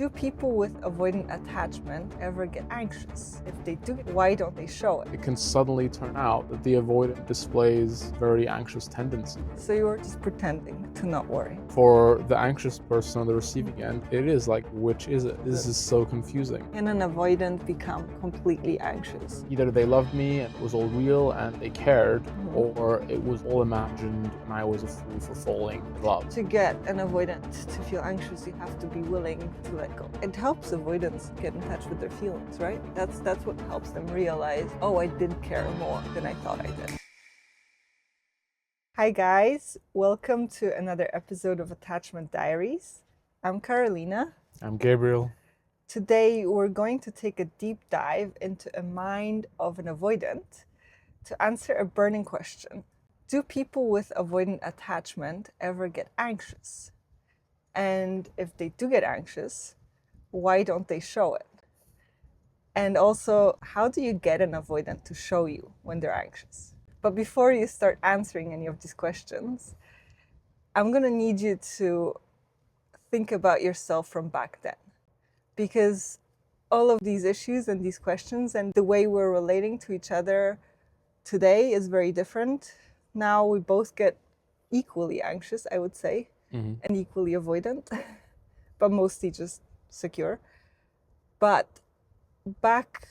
Do people with avoidant attachment ever get anxious? If they do, why don't they show it? It can suddenly turn out that the avoidant displays very anxious tendencies. So you're just pretending to not worry. For the anxious person on the receiving end, it is like, which is it? This is so confusing. Can an avoidant become completely anxious? Either they loved me and it was all real and they cared, or it was all imagined and I was a fool for falling in love. To get an avoidant to feel anxious, you have to be willing to let go. It helps avoidants get in touch with their feelings, right? That's what helps them realize, oh, I did care more than I thought I did. Hi guys, welcome to another episode of Attachment Diaries. I'm Carolina. I'm Gabriel. Today we're going to take a deep dive into a mind of an avoidant to answer a burning question. Do people with avoidant attachment ever get anxious? And if they do get anxious, why don't they show it? And also, how do you get an avoidant to show you when they're anxious? But before you start answering any of these questions, I'm going to need you to think about yourself from back then. Because all of these issues and these questions and the way we're relating to each other today is very different. Now we both get equally anxious, I would say, and equally avoidant, but mostly just secure. But back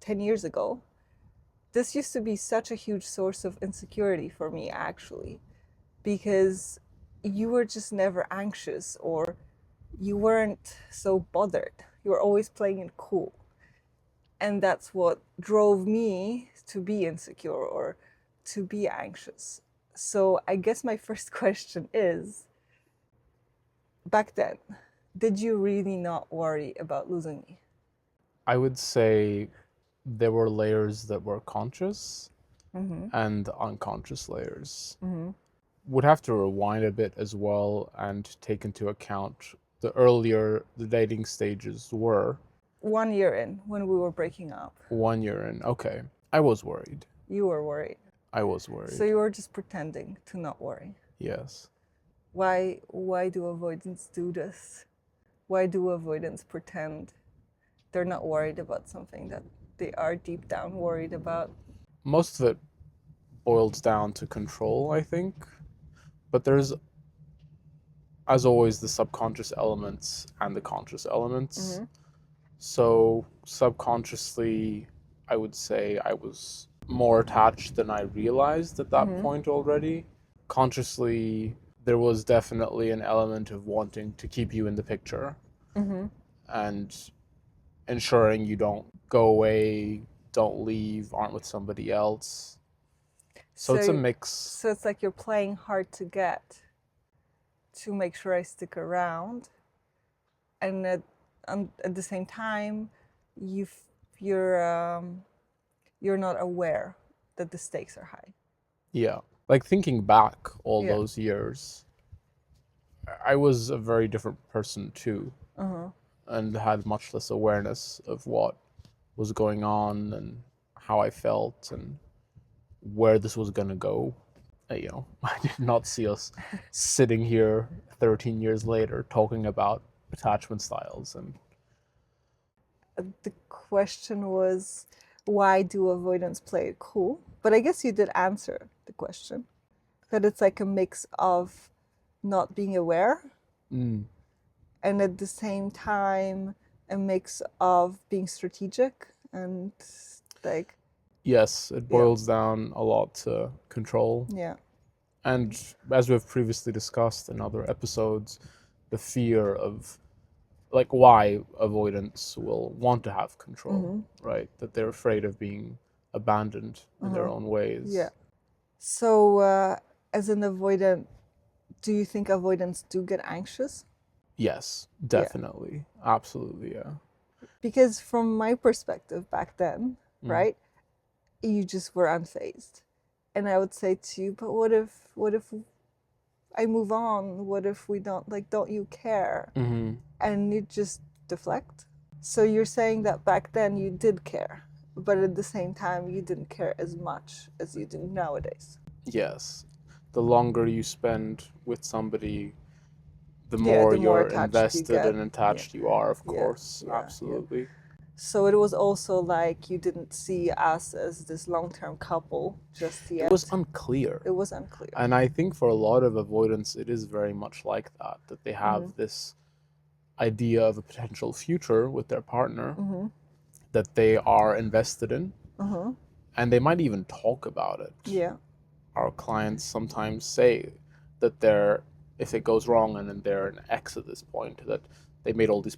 10 years ago, this used to be such a huge source of insecurity for me, actually, because you were just never anxious or you weren't so bothered. You were always playing it cool. And that's what drove me to be insecure or to be anxious. So I guess my first question is, back then, did you really not worry about losing me? I would say there were layers that were conscious and unconscious layers. Would have to rewind a bit as well and take into account the earlier the dating stages were. 1 year in, when we were breaking up. 1 year in, okay. I was worried. You were worried. I was worried. So you were just pretending to not worry. Yes. Why do avoidants do this? Why do avoidants pretend they're not worried about something that they are deep down worried about? Most of it boils down to control, I think. But there's, as always, the subconscious elements and the conscious elements. So subconsciously, I would say I was more attached than I realized at that point already. Consciously, there was definitely an element of wanting to keep you in the picture and ensuring you don't go away, don't leave, aren't with somebody else. So it's a mix. So it's like you're playing hard to get to make sure I stick around. And at the same time, you're not aware that the stakes are high. Yeah. Like thinking back all those years, I was a very different person too, and had much less awareness of what was going on and how I felt and where this was going to go. I did not see us sitting here 13 years later talking about attachment styles. And the question was, why do avoidants play it cool? But I guess you did answer the question, that it's like a mix of not being aware and at the same time a mix of being strategic and like... Yes, it boils down a lot to control. Yeah. And as we've previously discussed in other episodes, the fear of like why avoidants will want to have control, right? That they're afraid of being abandoned in their own ways. Yeah. So as an avoidant, do you think avoidants do get anxious? Yes, definitely. Yeah. Absolutely, yeah. Because from my perspective back then, right, you just were unfazed. And I would say to you, but what if I move on? What if we don't you care? And you just deflect. So you're saying that back then you did care, but at the same time you didn't care as much as you do nowadays. Yes. The longer you spend with somebody, the Yeah, more the more you're attached you invested get. and Yeah, attached you are, of yeah, course. yeah, yeah. Absolutely. So it was also like you didn't see us as this long-term couple just It was yet. unclear. It was unclear. And I think for a lot of avoidants, it is very much like that they have this idea of a potential future with their partner that they are invested in, and they might even talk about it. Yeah. Our clients sometimes say that if it goes wrong and then they're an ex at this point, that they made all these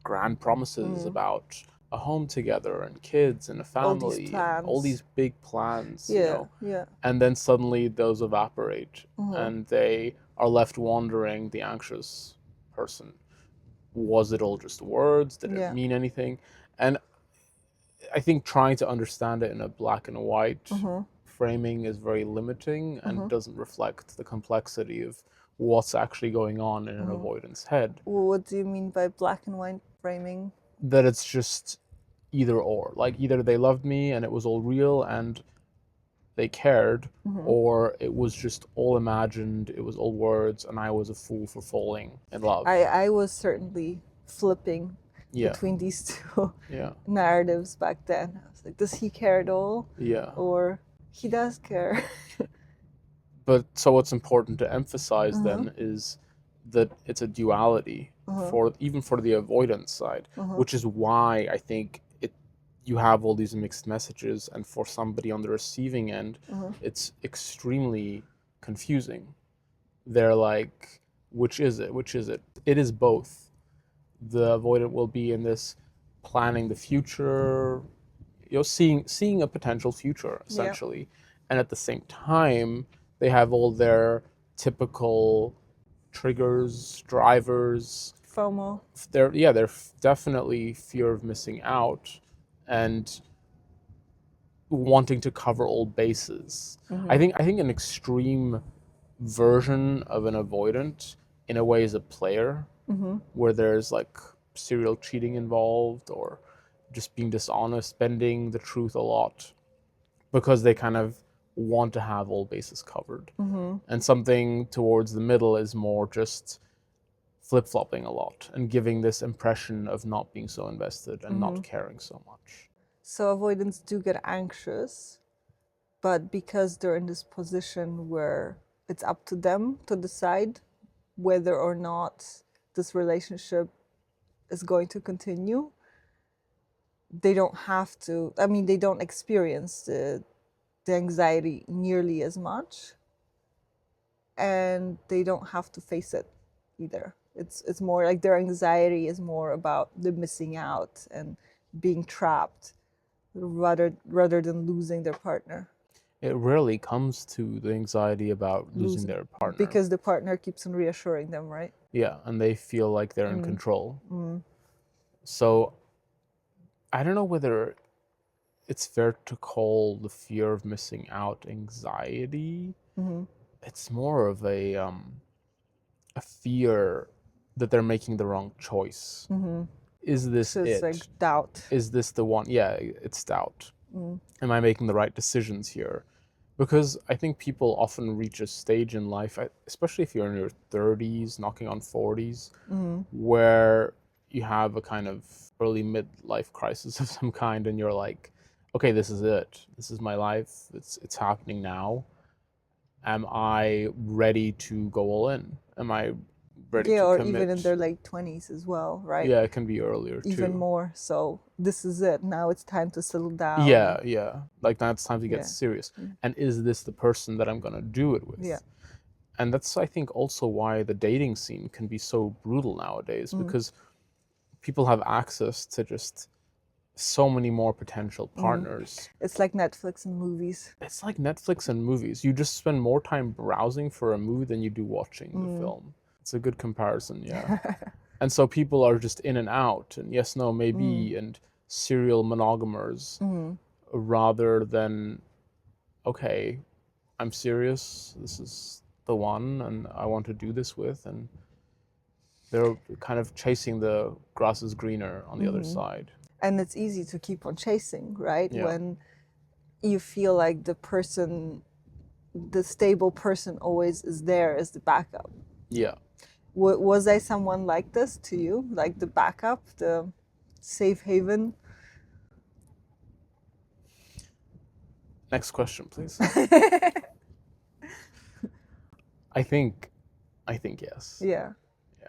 grand promises about a home together and kids and a All these family and all plans. these big plans, Yeah, yeah. and then suddenly those evaporate and they are left wondering, the anxious person, was it all just words? Did it Yeah. mean anything? And I think trying to understand it in a black and white framing is very limiting and doesn't reflect the complexity of what's actually going on in an avoidance head. Well, what do you mean by black and white framing? That it's just either or. Like either they loved me and it was all real and they cared, or it was just all imagined, it was all words, and I was a fool for falling in love. I was certainly flipping Yeah. between these two Yeah. narratives back then. I was like, does he care at all? Yeah. Or he does care. But so what's important to emphasize then is that it's a duality for even for the avoidance side, which is why I think you have all these mixed messages, and for somebody on the receiving end, it's extremely confusing. They're like, which is it? Which is it? It is both. The avoidant will be in this planning the future, seeing a potential future essentially, and at the same time they have all their typical triggers, drivers. FOMO. They're definitely fear of missing out and wanting to cover all bases. I think an extreme version of an avoidant in a way is a player, where there's like serial cheating involved or just being dishonest, bending the truth a lot because they kind of want to have all bases covered. And something towards the middle is more just flip-flopping a lot and giving this impression of not being so invested and not caring so much. So avoidants do get anxious, but because they're in this position where it's up to them to decide whether or not this relationship is going to continue, they don't have to, I mean, they don't experience the anxiety nearly as much, and they don't have to face it either. It's more like their anxiety is more about the missing out and being trapped rather than losing their partner. It rarely comes to the anxiety about losing their partner. Because the partner keeps on reassuring them, right? Yeah, and they feel like they're in control. So I don't know whether it's fair to call the fear of missing out anxiety. It's more of a fear that they're making the wrong choice. Is this So it's it? like doubt. Is this the one? Yeah, it's doubt. Am I making the right decisions here? Because I think people often reach a stage in life, especially if you're in your 30s, knocking on 40s, where you have a kind of early midlife crisis of some kind, and you're like, okay, this is it. This is my life. It's happening now. Am I ready to go all in? Am I ready to or commit? even in their late 20s as well, right? Yeah, it can be earlier too. Even more. So this is it. Now it's time to settle down. Yeah. Like now it's time to get Yeah. serious. And is this the person that I'm gonna do it with? Yeah. And that's, I think, also why the dating scene can be so brutal nowadays, because people have access to just so many more potential partners. It's like Netflix and movies. It's like Netflix and movies. You just spend more time browsing for a movie than you do watching the film. It's a good comparison, yeah. And so people are just in and out, and yes, no, maybe, and serial monogamers, rather than, okay, I'm serious, this is the one, and I want to do this with, and they're kind of chasing the grass is greener on the other side. And it's easy to keep on chasing, right? Yeah. When you feel like the stable person always is there as the backup. Yeah. Was I someone like this to you? Like the backup, the safe haven? Next question, please. I think yes. Yeah. Yeah.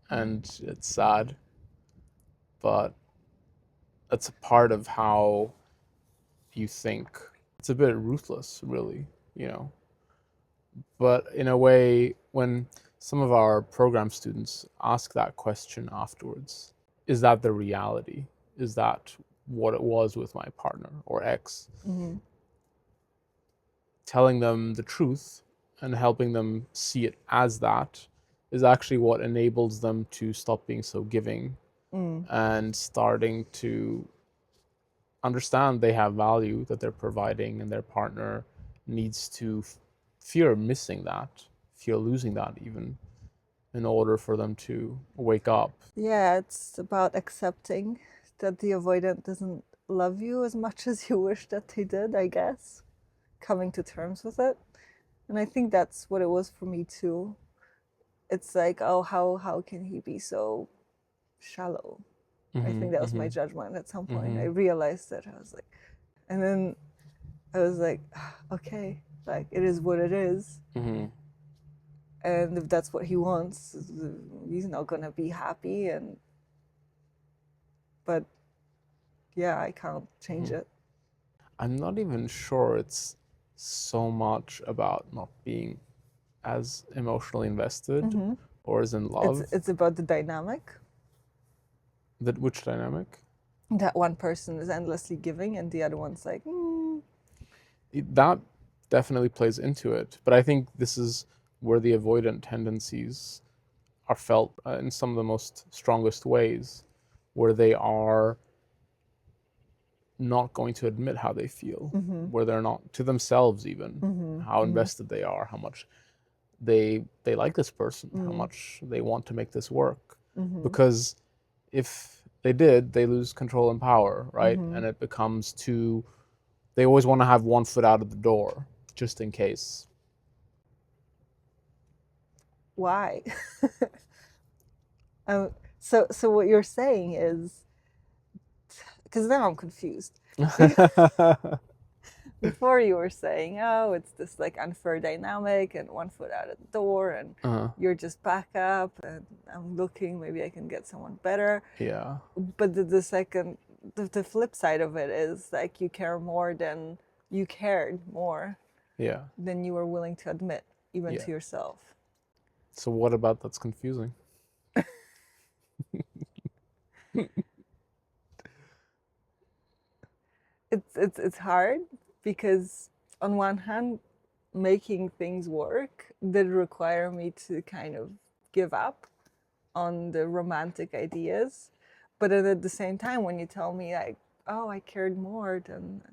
And it's sad, but that's a part of how you think. It's a bit ruthless, really, you know. But in a way, when some of our program students ask that question afterwards, is that the reality? Is that what it was with my partner or ex? Mm-hmm. Telling them the truth and helping them see it as that is actually what enables them to stop being so giving and starting to understand they have value that they're providing, and their partner needs to fear missing that, fear losing that even, in order for them to wake up. Yeah, it's about accepting that the avoidant doesn't love you as much as you wish that they did, I guess. Coming to terms with it. And I think that's what it was for me too. It's like, oh, how can he be so shallow? I think that was my judgment at some point. I realized that. I was like, and then I was like, okay, like it is what it is. And if that's what he wants, he's not gonna be happy. But yeah, I can't change it. I'm not even sure it's so much about not being as emotionally invested or as in love. It's about the dynamic. That which dynamic? That one person is endlessly giving and the other one's like, That definitely plays into it. But I think this is where the avoidant tendencies are felt in some of the most strongest ways, where they are not going to admit how they feel, where they're not to themselves even, how invested they are, how much they like this person, how much they want to make this work. Because if they did, they lose control and power, right? And it becomes too, they always want to have one foot out of the door, just in case. why? So what you're saying is, because now I'm confused. Before you were saying, oh, it's this like unfair dynamic and one foot out of the door, and you're just back up, and I'm looking, maybe I can get someone better. Yeah. But the flip side of it is like you cared more than Yeah. than you were willing to admit, even Yeah. to yourself. So what about that's confusing? It's hard because on one hand, making things work did require me to kind of give up on the romantic ideas, but then at the same time, when you tell me like, oh, I cared more, then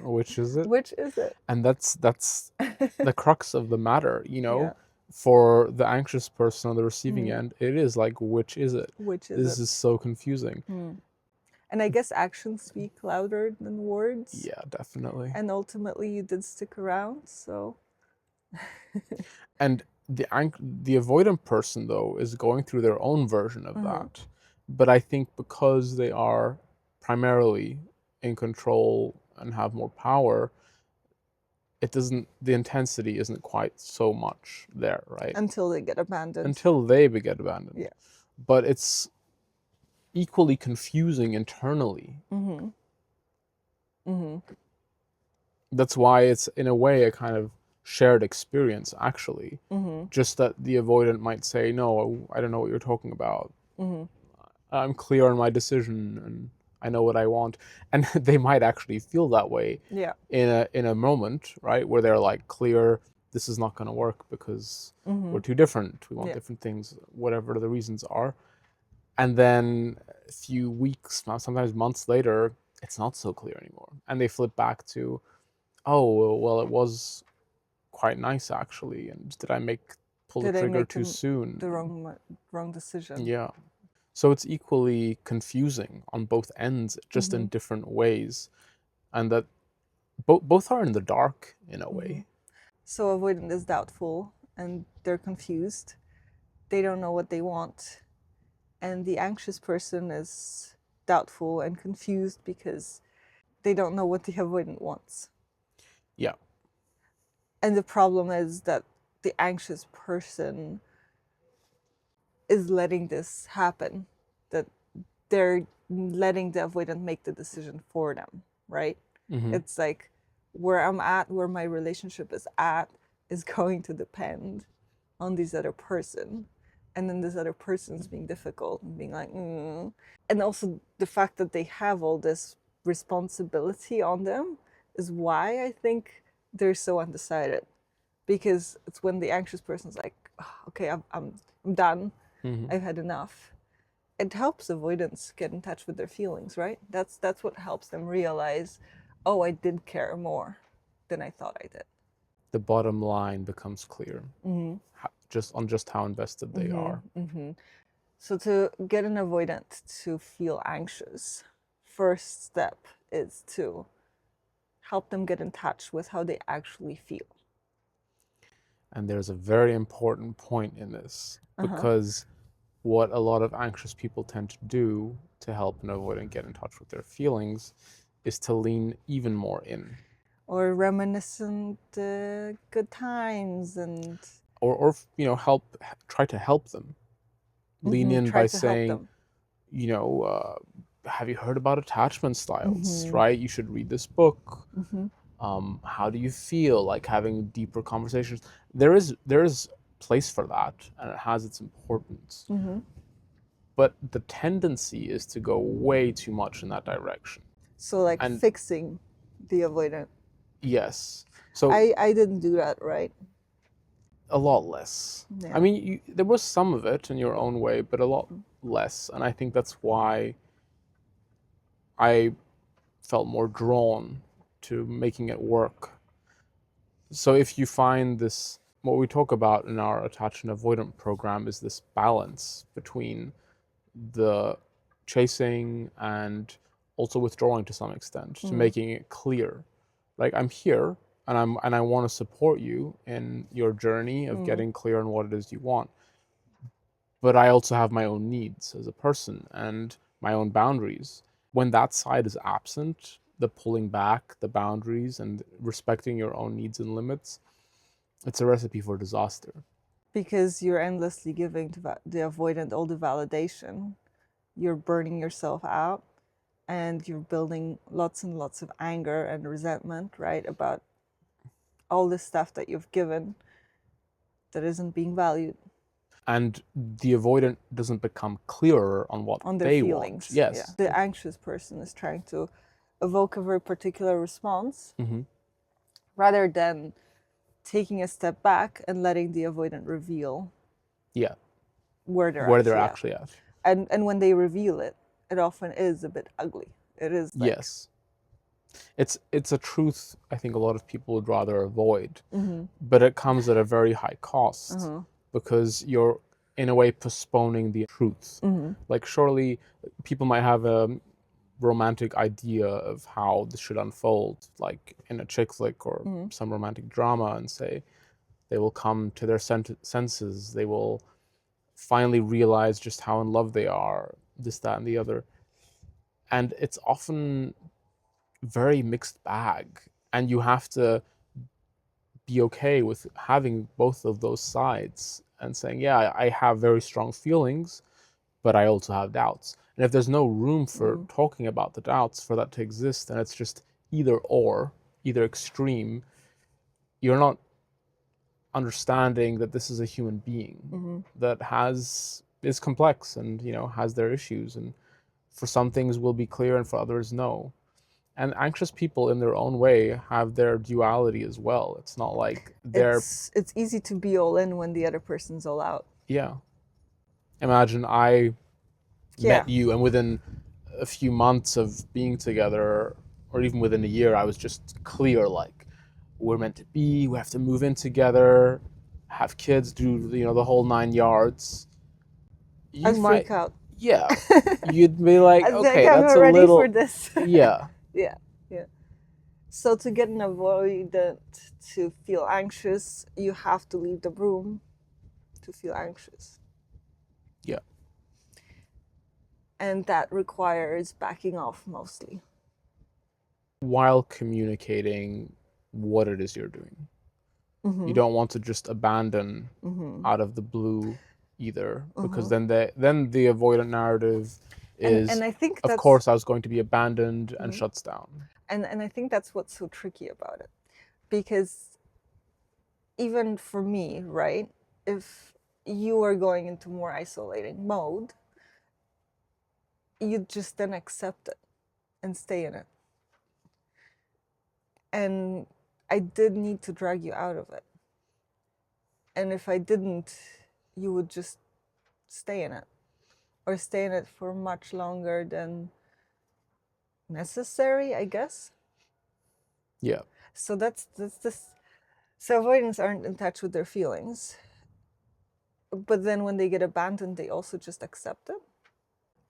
Which is it? which is it? And that's the crux of the matter, you know. Yeah. For the anxious person on the receiving end, it is like, which is it? Which is This it? is so confusing. And I guess actions speak louder than words. Yeah, definitely. And ultimately, you did stick around, so. And the avoidant person though is going through their own version of that. But I think because they are primarily in control and have more power, the intensity isn't quite so much there, right? Until they get abandoned. Until they get abandoned. Yeah. But it's equally confusing internally. That's why it's in a way a kind of shared experience, actually. Just that the avoidant might say, no, I don't know what you're talking about. I'm clear on my decision and I know what I want. And they might actually feel that way in a moment, right? Where they're like, clear, this is not going to work because we're too different. We want different things, whatever the reasons are. And then a few weeks, sometimes months later, it's not so clear anymore. And they flip back to, oh, well, it was quite nice actually. And did I pull the trigger too soon? The wrong decision. Yeah. So it's equally confusing on both ends, just in different ways. And that both are in the dark in a way. So avoidant is doubtful and they're confused. They don't know what they want. And the anxious person is doubtful and confused because they don't know what the avoidant wants. Yeah. And the problem is that the anxious person is letting this happen, that they're letting the avoidant make the decision for them, right? Mm-hmm. It's like where I'm at, where my relationship is at, is going to depend on this other person. And then this other person's being difficult and being like, And also the fact that they have all this responsibility on them is why I think they're so undecided. Because it's when the anxious person's like, "Oh, okay, I'm done. Mm-hmm. I've had enough." It helps avoidants get in touch with their feelings, right? That's what helps them realize, oh, I did care more than I thought I did. The bottom line becomes clear, Mm-hmm. just how invested they are. Mm-hmm. So to get an avoidant to feel anxious, first step is to help them get in touch with how they actually feel. And there's a very important point in this, because what a lot of anxious people tend to do to help an avoidant get in touch with their feelings is to lean even more in. Or reminiscent good times and Or try to help them. Lean in try by to help saying, them. have you heard about attachment styles, right? You should read this book. How do you feel? Like having deeper conversations. There is place for that, and it has its importance. But the tendency is to go way too much in that direction. So like And fixing the avoidant. yes, so I didn't do that, right? a lot less. Yeah. I mean, there was some of it in your own way, but a lot less. And I think that's why I felt more drawn to making it work. So if you find this, what we talk about in our attachment avoidant program is this balance between the chasing and also withdrawing to some extent, to making it clear. Like, I'm here and I want to support you in your journey of getting clear on what it is you want. But I also have my own needs as a person and my own boundaries. When that side is absent, the pulling back, the boundaries, and respecting your own needs and limits, it's a recipe for disaster. Because you're endlessly giving to the avoidant all the validation. You're burning yourself out and you're building lots and lots of anger and resentment, right? About all this stuff that you've given that isn't being valued. And the avoidant doesn't become clearer on what On their they feelings. want. Yes. Yeah. The anxious person is trying to evoke a very particular response rather than taking a step back and letting the avoidant reveal where they're actually at. And when they reveal it, it often is a bit ugly. It is like, yes. It's a truth I think a lot of people would rather avoid, but it comes at a very high cost because you're in a way postponing the truth. Like, surely people might have a romantic idea of how this should unfold, like in a chick flick or some romantic drama, and say they will come to their senses, they will finally realize just how in love they are, this, that, and the other. And it's often very mixed bag, and you have to be okay with having both of those sides and saying, yeah, I have very strong feelings, but I also have doubts. And if there's no room for talking about the doubts, for that to exist, and it's just either or, either extreme, you're not understanding that this is a human being that is complex and has their issues, and for some things will be clear and for others no. And anxious people in their own way have their duality as well. It's not like they're... It's easy to be all in when the other person's all out. Yeah. Imagine I met you, and within a few months of being together, or even within a year, I was just clear, like, we're meant to be, we have to move in together, have kids, do the whole 9 yards. I'd freak out. Yeah. You'd be like, okay, I'm that's not a ready little... for this. Yeah. Yeah. So to get an avoidant to feel anxious, you have to leave the room to feel anxious. Yeah. And that requires backing off mostly. While communicating what it is you're doing. You don't want to just abandon out of the blue either, because then the avoidant narrative is, and I think of that's course I was going to be abandoned, and shuts down. and I think that's what's so tricky about it. Because even for me, right, if you are going into more isolating mode, you just then accept it and stay in it. And I did need to drag you out of it. And if I didn't, you would just stay in it, or stay in it for much longer than necessary, I guess. Yeah. So that's this. So avoidants aren't in touch with their feelings, but then when they get abandoned, they also just accept it.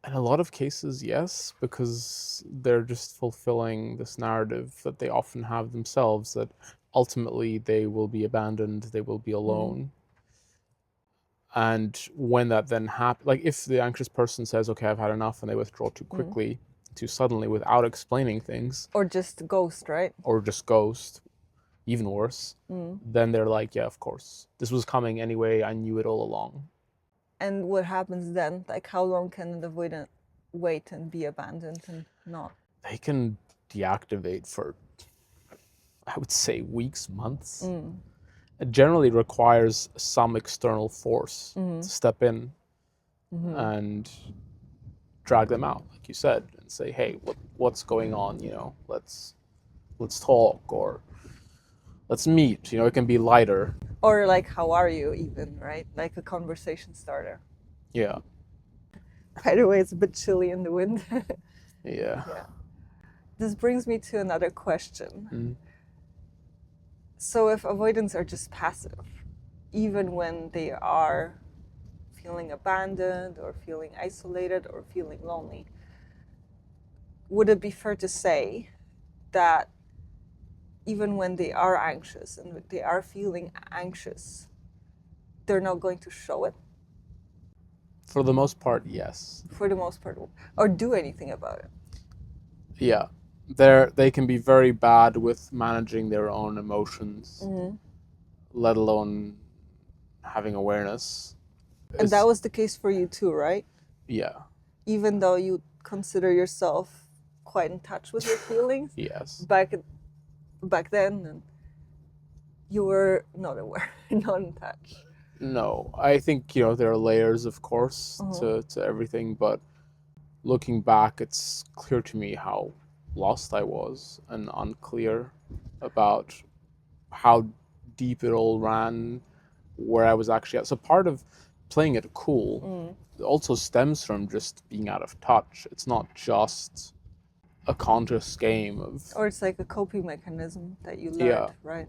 In a lot of cases, yes, because they're just fulfilling this narrative that they often have themselves, that ultimately they will be abandoned, they will be alone. And when that then happens, like if the anxious person says, okay, I've had enough, and they withdraw too quickly, too suddenly, without explaining things, Or just ghost, right? or just ghost, even worse, then they're like, yeah, of course, this was coming anyway, I knew it all along. And what happens then? Like, how long can an avoidant wait and be abandoned and not? They can deactivate for, I would say, weeks, months. It generally requires some external force to step in and drag them out, like you said, and say, hey, what's going on? Let's talk, or let's meet. It can be lighter. Or like, how are you even, right? Like a conversation starter. Yeah. By the way, it's a bit chilly in the wind. Yeah. This brings me to another question. So if avoidants are just passive, even when they are feeling abandoned or feeling isolated or feeling lonely, would it be fair to say that even when they are anxious and they are feeling anxious, they're not going to show it? For the most part, yes. For the most part, or do anything about it? Yeah. They can be very bad with managing their own emotions, let alone having awareness. And that was the case for you too, right? Yeah. Even though you consider yourself quite in touch with your feelings, Yes. back then, and you were not aware, not in touch. No, I think there are layers, of course, to everything, but looking back, it's clear to me how lost I was and unclear about how deep it all ran, where I was actually at. So part of playing it cool also stems from just being out of touch. It's not just a conscious game of, Or it's like a coping mechanism that you learned, yeah, right?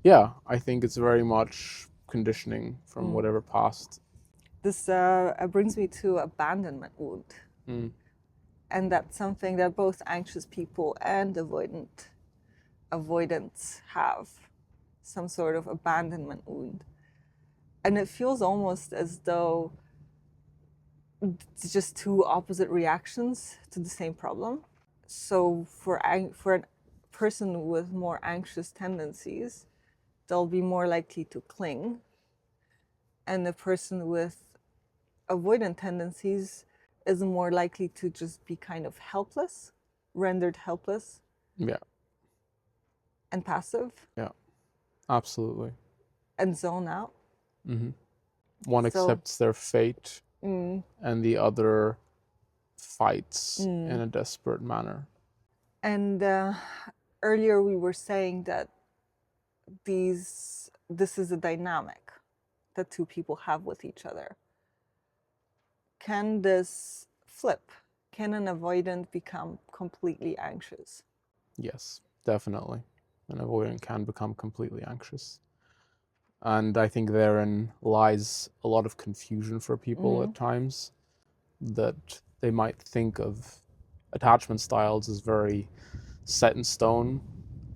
yeah. I think it's very much conditioning from whatever past. This brings me to abandonment wound. And that's something that both anxious people and avoidants have, some sort of abandonment wound. And it feels almost as though it's just two opposite reactions to the same problem. So for a person with more anxious tendencies, they'll be more likely to cling. And a person with avoidant tendencies is more likely to just be kind of helpless, rendered helpless. Yeah. And passive. Yeah, absolutely. And zone out. One accepts their fate, and the other fights in a desperate manner. And earlier we were saying that this is a dynamic that two people have with each other. Can this flip? Can an avoidant become completely anxious? Yes, definitely. An avoidant can become completely anxious. And I think therein lies a lot of confusion for people at times, that they might think of attachment styles as very set in stone,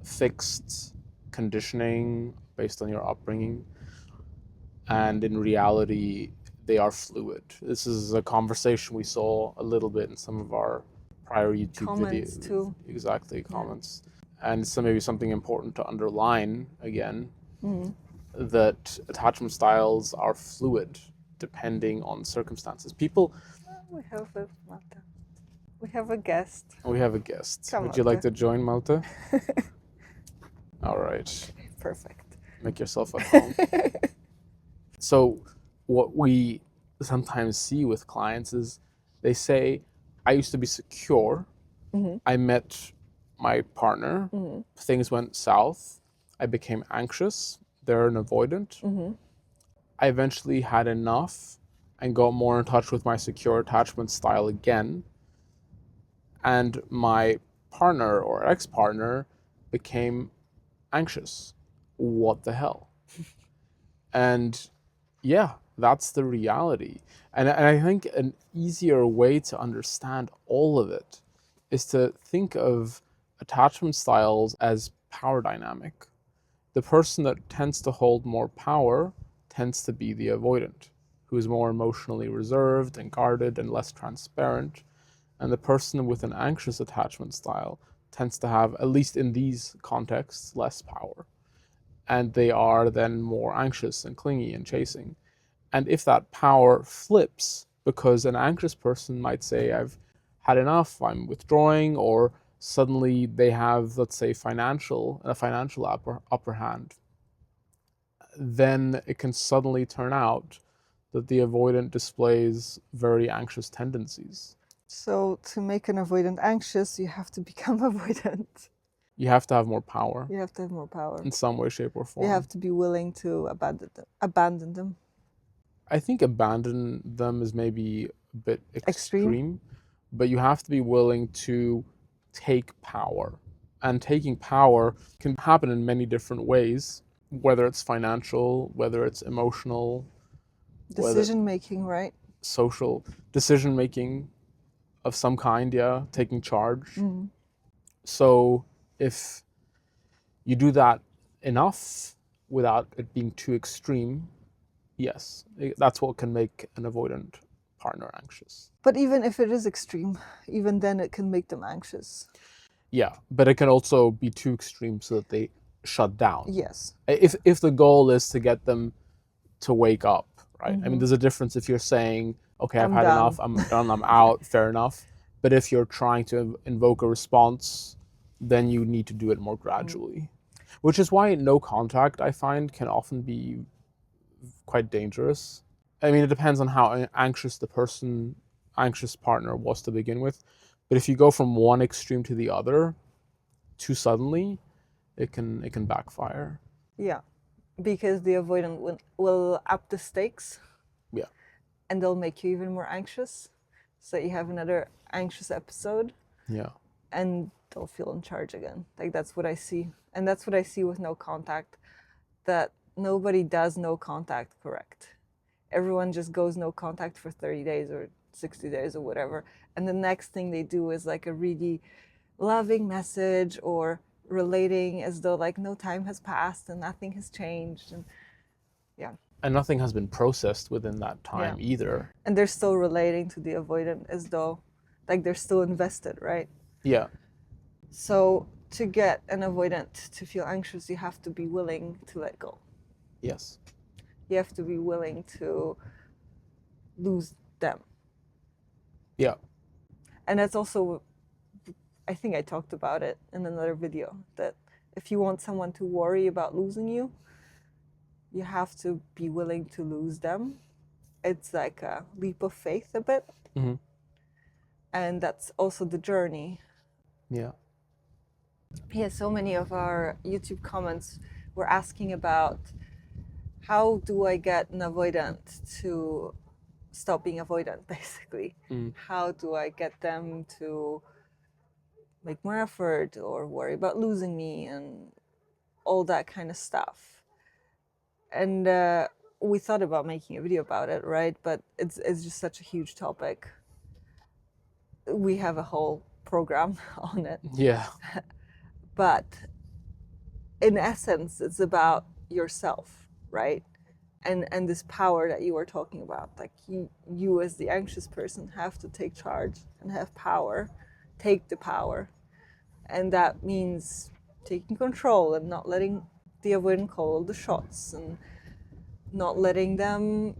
fixed conditioning based on your upbringing, and in reality, they are fluid. This is a conversation we saw a little bit in some of our prior YouTube Comments videos. too. Exactly, comments. And so maybe something important to underline again, that attachment styles are fluid depending on circumstances. People, We have a Malta. We have a guest. we have a guest. Come, Would you like Malta. to join, Malta? All right. Perfect. Make yourself at home. So what we sometimes see with clients is they say, I used to be secure. I met my partner. Things went south. I became anxious. They're an avoidant. I eventually had enough and got more in touch with my secure attachment style again. And my partner or ex-partner became anxious. What the hell? And yeah, that's the reality. And I think an easier way to understand all of it is to think of attachment styles as power dynamic. The person that tends to hold more power tends to be the avoidant, who is more emotionally reserved and guarded and less transparent. And the person with an anxious attachment style tends to have, at least in these contexts, less power. And they are then more anxious and clingy and chasing. And if that power flips, because an anxious person might say, I've had enough, I'm withdrawing, or suddenly they have, let's say, a financial upper hand, then it can suddenly turn out that the avoidant displays very anxious tendencies. So to make an avoidant anxious, you have to become avoidant. You have to have more power You have to have more power. in some way, shape, or form. You have to be willing to abandon them. I think abandon them is maybe a bit Extreme. but you have to be willing to take power. And taking power can happen in many different ways, whether it's financial, whether it's emotional, Decision making, right? social, decision making of some kind, yeah, taking charge. So if you do that enough without it being too extreme, yes, that's what can make an avoidant partner anxious. But even if it is extreme, even then it can make them anxious. Yeah, but it can also be too extreme so that they shut down. Yes. If the goal is to get them to wake up, right? I mean, there's a difference if you're saying, okay, I've had enough, I'm done, I'm out, fair enough. But if you're trying to invoke a response, then you need to do it more gradually. Which is why no contact, I find, can often be quite dangerous. I mean, it depends on how anxious the anxious partner was to begin with. But if you go from one extreme to the other too suddenly, it can backfire. Yeah, because the avoidant will up the stakes. Yeah. And they'll make you even more anxious. So you have another anxious episode. Yeah. And they'll feel in charge again. Like that's what I see. And that's what I see with no contact. That nobody does no contact correct. Everyone just goes no contact for 30 days or 60 days or whatever. And the next thing they do is like a really loving message or relating as though like no time has passed and nothing has changed. And yeah. And nothing has been processed within that time either. And they're still relating to the avoidant as though like they're still invested, right? Yeah. So to get an avoidant to feel anxious, you have to be willing to let go. Yes. You have to be willing to lose them. Yeah. And that's also, I think I talked about it in another video, that if you want someone to worry about losing you, you have to be willing to lose them. It's like a leap of faith a bit. And that's also the journey. Yeah. Yeah, so many of our YouTube comments were asking about how do I get an avoidant to stop being avoidant, basically. How do I get them to make more effort or worry about losing me and all that kind of stuff. And we thought about making a video about it, right? But it's just such a huge topic. We have a whole program on it. Yeah. but in essence, it's about yourself, right? And this power that you were talking about, like you as the anxious person have to take charge and have power, take the power, and that means taking control and not letting the avoidant call the shots, and not letting them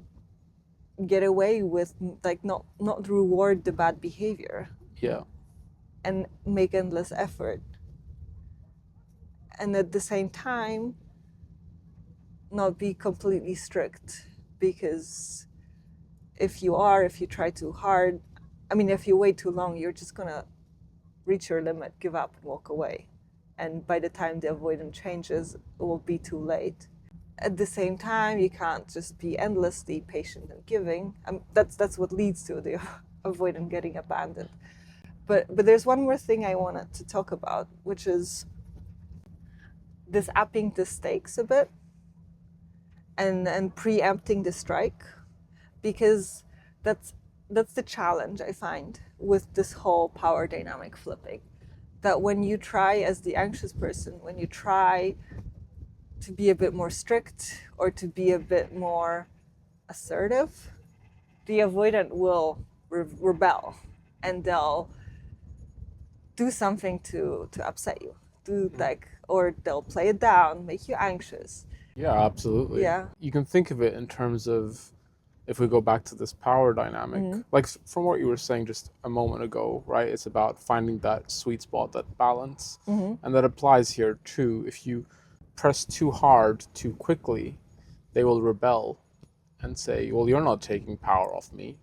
get away with, like, not reward the bad behavior. Yeah. And make endless effort, and at the same time not be completely strict, because if you try too hard, I mean, if you wait too long, you're just gonna reach your limit, give up, and walk away. And by the time the avoidant changes, it will be too late. At the same time, you can't just be endlessly patient and giving. That's what leads to the avoidant getting abandoned. But there's one more thing I wanted to talk about, which is this upping the stakes a bit, and preempting the strike, because that's the challenge I find with this whole power dynamic flipping. That when you try, as the anxious person, when you try to be a bit more strict or to be a bit more assertive, the avoidant will rebel, and they'll do something to upset you, or they'll play it down, make you anxious. Yeah, absolutely. Yeah. You can think of it in terms of, if we go back to this power dynamic, like from what you were saying just a moment ago, right? It's about finding that sweet spot, that balance. And that applies here too. If you press too hard too quickly, they will rebel and say, well, you're not taking power off me.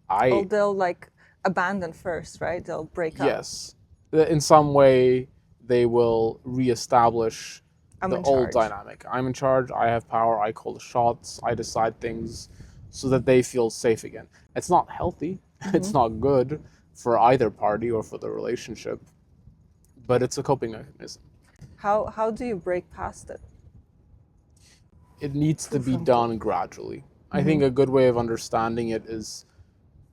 Or they'll like abandon first, right? They'll break up. Yes. In some way, they will reestablish I'm the in old charge. dynamic. I'm in charge, I have power, I call the shots, I decide things, so that they feel safe again. It's not healthy, it's not good for either party or for the relationship, but it's a coping mechanism. How do you break past it? It needs to be done gradually. I think a good way of understanding it is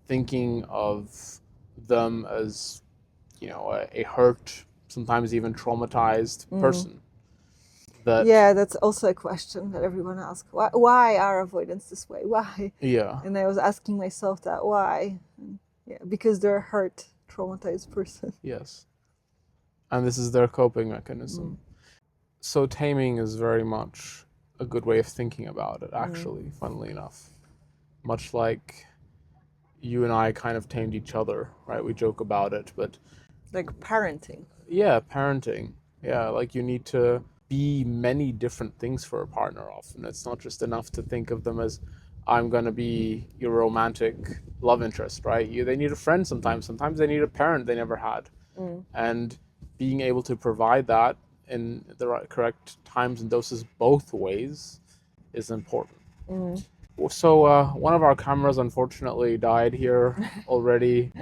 thinking of them as, a hurt, sometimes even traumatized person. Yeah, that's also a question that everyone asks. Why are avoidants this way? Why? Yeah. And I was asking myself that, why? Yeah, because they're a hurt, traumatized person. Yes. And this is their coping mechanism. So taming is very much a good way of thinking about it, actually, funnily enough. Much like you and I kind of tamed each other, right? We joke about it, but Like parenting. yeah, parenting. Yeah, like you need to be many different things for a partner often. It's not just enough to think of them as, I'm going to be your romantic love interest, right? They need a friend sometimes. Sometimes they need a parent they never had. And being able to provide that in the correct times and doses both ways is important. So one of our cameras unfortunately died here already.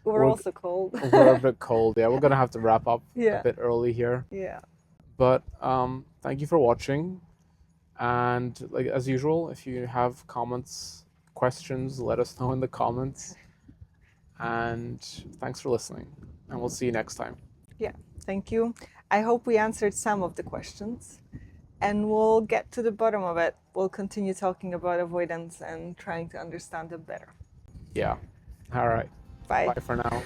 We're also cold. We're a bit cold. Yeah, we're gonna have to wrap up a bit early here. Yeah. But thank you for watching. And like as usual, if you have comments, questions, let us know in the comments. And thanks for listening. And we'll see you next time. Yeah, thank you. I hope we answered some of the questions, and we'll get to the bottom of it. We'll continue talking about avoidance and trying to understand them better. Yeah. All right. Bye. Bye for now.